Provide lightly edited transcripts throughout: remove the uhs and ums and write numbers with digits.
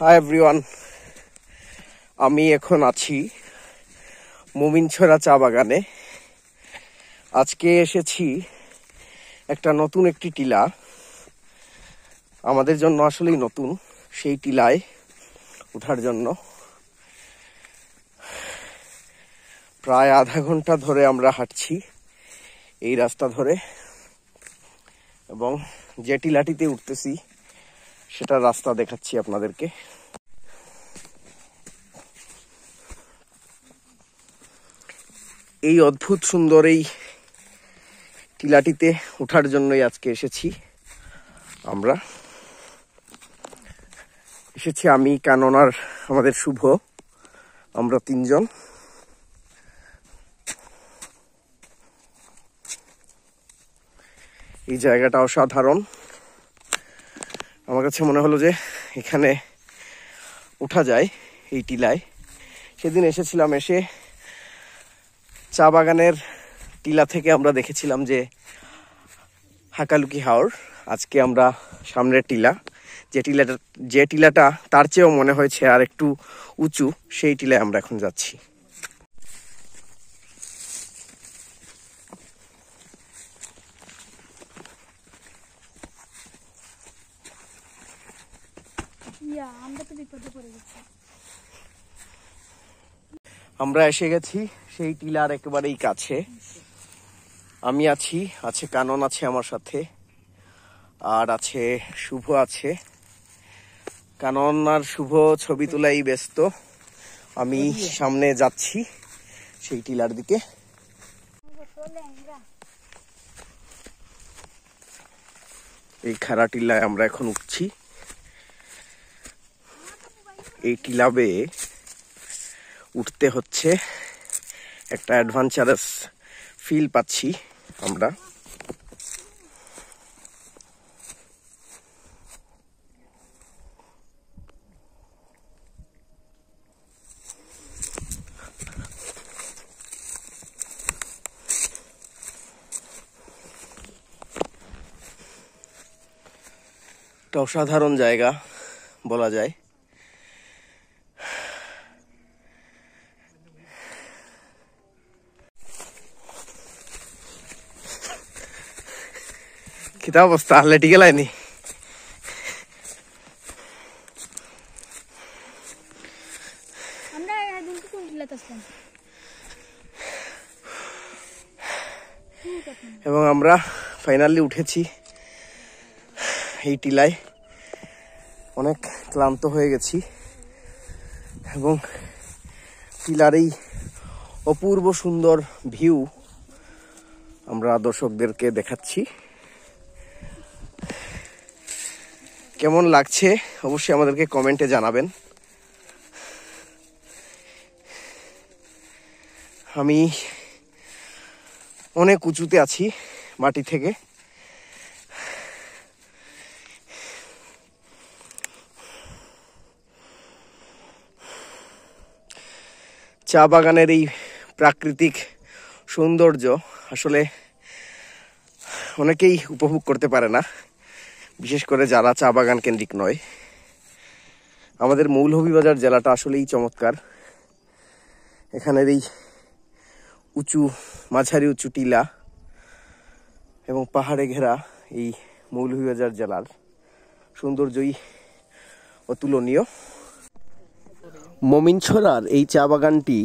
Hi everyone, আমি এখন আছি মমিনছড়া চা বাগানে। আজকে এসেছি একটা নতুন একটি টিলা, আমাদের জন্য আসলেই নতুন। সেই টিলায় ওঠার জন্য প্রায় আধা ঘন্টা ধরে আমরা হাঁটছি এই রাস্তা ধরে, এবং যে টিলাটিতে উঠতেছি সেটা রাস্তা দেখাচ্ছি আপনাদেরকে। এই অদ্ভুত সুন্দর এই টিলাটিতে ওঠার জন্যই আজকে এসেছি। আমরা এসেছি আমি, কানন আর আমাদের শুভ, আমরা তিনজন। এই জায়গাটা অসাধারণ। আমার কাছে মনে হলো যে এখানে ওঠা যায় এই টিলায়। সেদিন এসেছিলাম, এসে চা বাগানের টিলা থেকে আমরা দেখেছিলাম যে হাকালুকি হাওর। আজকে আমরা সামনের টিলা, যে টিলাটা তার চেয়েও মনে হয়েছে আর একটু উঁচু, সেই টিলায় আমরা এখন যাচ্ছি। আমরা এসে গেছি সেই টিলার একেবারেই কাছে। আমি আছি, আছে কানন আছে আমার সাথে, আর আছে শুভ আছে। কানন আর শুভ ছবি তোলাই ব্যস্ত, আমি সামনে যাচ্ছি সেই টিলার দিকে। এই খাড়া টিলায় আমরা এখন উঠছি। এই টিলা বেয়ে উঠতে হচ্ছে, একটা অ্যাডভেঞ্চারাস ফিল পাচ্ছি আমরা। একটা অসাধারণ জায়গা বলা যায়। কিতা অবস্থা, লেটি গেলাইনি? এবং আমরা ফাইনালি উঠেছি এই টিলায়। অনেক ক্লান্ত হয়ে গেছি এবং টিলার এই অপূর্ব সুন্দর ভিউ আমরা দর্শকদেরকে দেখাচ্ছি। কেমন লাগছে অবশ্যই আমাদেরকে কমেন্টে জানাবেন। আমি অনেক উঁচুতে আছি মাটি থেকে। চা বাগানের এই প্রাকৃতিক সৌন্দর্য আসলে অনেকেই উপভোগ করতে পারে না, বিশেষ করে যারা চা বাগান কেন্দ্রিক নয়। আমাদের মৌলভীবাজার জেলাটা আসলেই চমৎকার। এখানের এই উঁচু, মাঝারি উঁচু টিলা এবং পাহাড়ে ঘেরা এই মৌলভীবাজার জেলার সৌন্দর্যই অতুলনীয়। মমিনছড়ার এই চা বাগানটি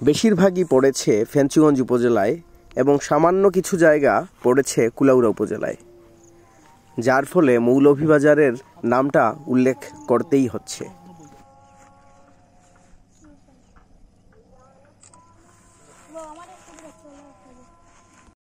বেশিরভাগই পড়েছে ফেঞ্চুগঞ্জ উপজেলায় এবং সামান্য কিছু জায়গা পড়েছে কুলাউড়া উপজেলায়, যার ফলে মৌলভীবাজারের নামটা উল্লেখ করতেই হচ্ছে।